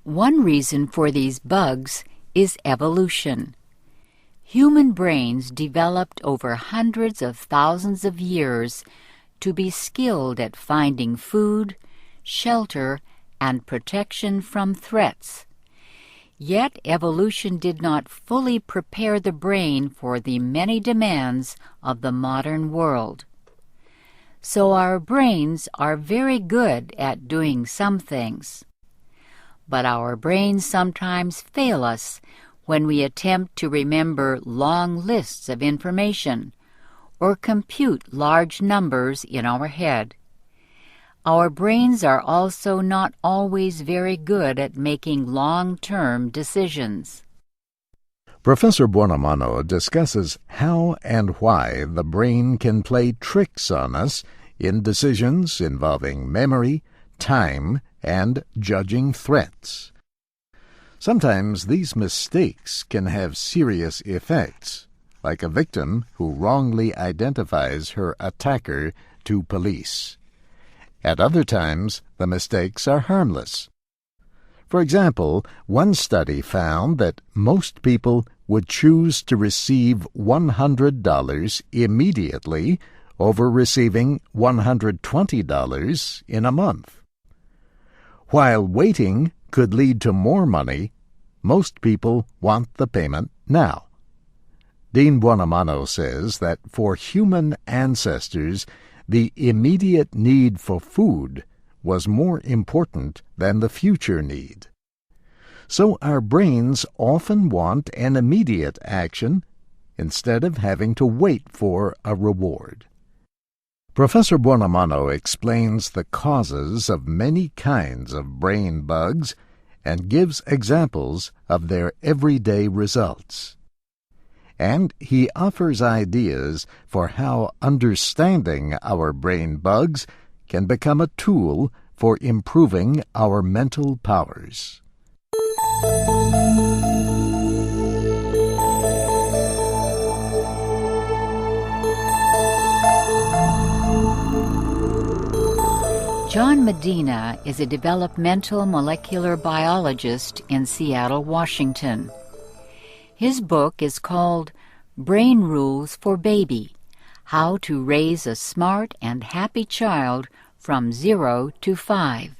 One reason for these bugs is evolution. Human brains developed over hundreds of thousands of years to be skilled at finding food, shelter, and protection from threats. Yet evolution did not fully prepare the brain for the many demands of the modern world. So our brains are very good at doing some things. But our brains sometimes fail us when we attempt to remember long lists of information or compute large numbers in our head. Our brains are also not always very good at making long-term decisions. Professor Buonomano discusses how and why the brain can play tricks on us in decisions involving memory, time, and judging threats. Sometimes these mistakes can have serious effects, like a victim who wrongly identifies her attacker to police. At other times, the mistakes are harmless. For example, one study found that most people would choose to receive $100 immediately over receiving $120 in a month. While waiting could lead to more money, most people want the payment now. Dean Buonomano says that for human ancestors, the immediate need for food was more important than the future need. So our brains often want an immediate action instead of having to wait for a reward. Professor Buonomano explains the causes of many kinds of brain bugs and gives examples of their everyday results. And he offers ideas for how understanding our brain bugs can become a tool for improving our mental powers. John Medina is a developmental molecular biologist in Seattle, Washington. His book is called Brain Rules for Baby: How to Raise a Smart and Happy Child from 0 to 5.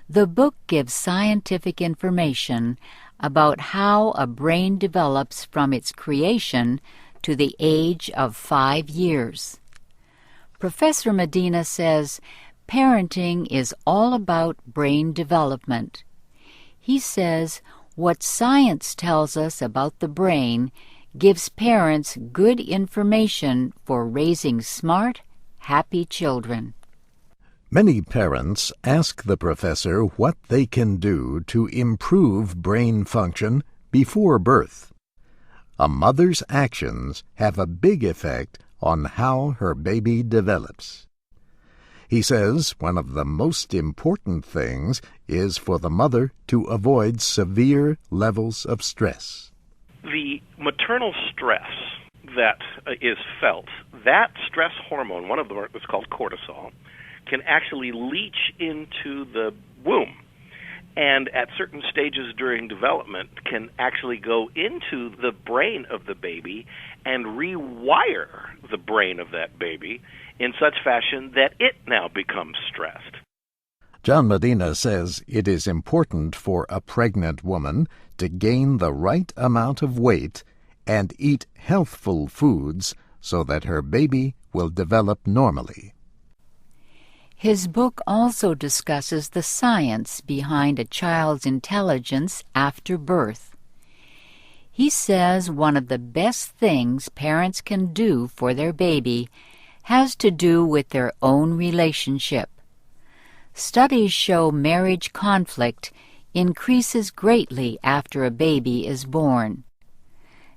The book gives scientific information about how a brain develops from its creation to the age of 5 years. Professor Medina says parenting is all about brain development. He says what science tells us about the brain gives parents good information for raising smart, happy children. Many parents ask the professor what they can do to improve brain function before birth. A mother's actions have a big effect on how her baby develops. He says one of the most important things is for the mother to avoid severe levels of stress. The maternal stress that is felt, that stress hormone, one of them is called cortisol, can actually leach into the womb, and at certain stages during development can actually go into the brain of the baby and rewire the brain of that baby in such fashion that it now becomes stressed. John Medina says it is important for a pregnant woman to gain the right amount of weight and eat healthful foods so that her baby will develop normally. His book also discusses the science behind a child's intelligence after birth. He says one of the best things parents can do for their baby has to do with their own relationship. Studies show marriage conflict increases greatly after a baby is born.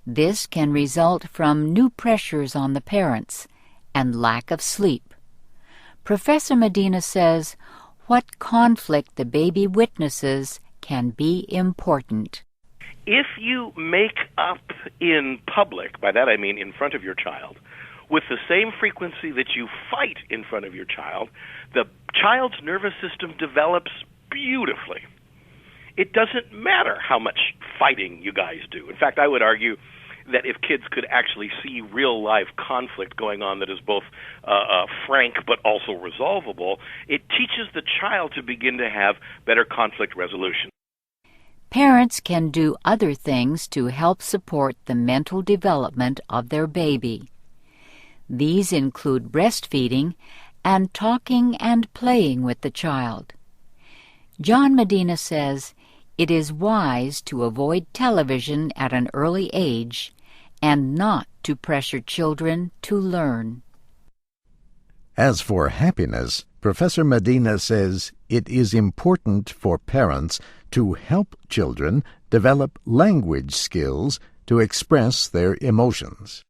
This can result from new pressures on the parents and lack of sleep. Professor Medina says what conflict the baby witnesses can be important. If you make up in public, by that I mean in front of your child, with the same frequency that you fight in front of your child, the child's nervous system develops beautifully. it doesn't matter how much fighting you guys do. In fact, I would argue that if kids could actually see real-life conflict going on that is both frank but also resolvable, it teaches the child to begin to have better conflict resolution. Parents can do other things to help support the mental development of their baby. These include breastfeeding and talking and playing with the child. John Medina says it is wise to avoid television at an early age and not to pressure children to learn. As for happiness, Professor Medina says it is important for parents to help children develop language skills to express their emotions.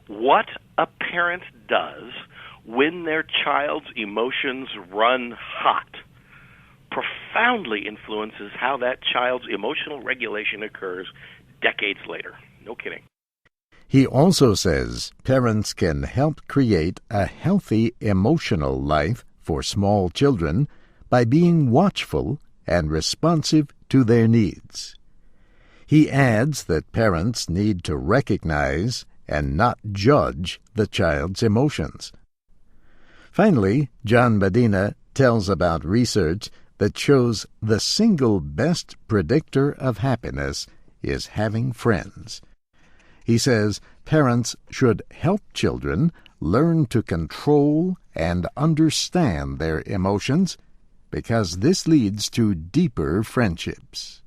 What a parent does when their child's emotions run hot profoundly influences how that child's emotional regulation occurs decades later. No kidding. He also says parents can help create a healthy emotional life for small children by being watchful and responsive to their needs. He adds that parents need to recognize and not judge the child's emotions. Finally, John Medina tells about research that shows the single best predictor of happiness is having friends. He says parents should help children learn to control and understand their emotions because this leads to deeper friendships.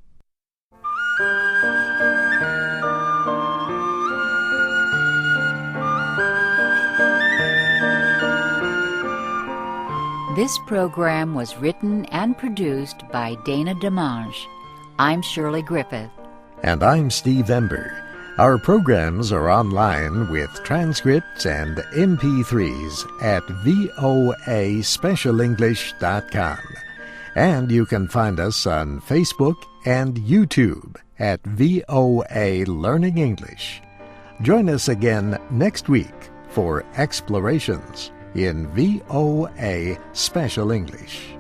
This program was written and produced by Dana DeMange. I'm Shirley Griffith. And I'm Steve Ember. Our programs are online with transcripts and MP3s at voaspecialenglish.com. And you can find us on Facebook and YouTube at VOA Learning English. Join us again next week for Explorations in VOA Special English.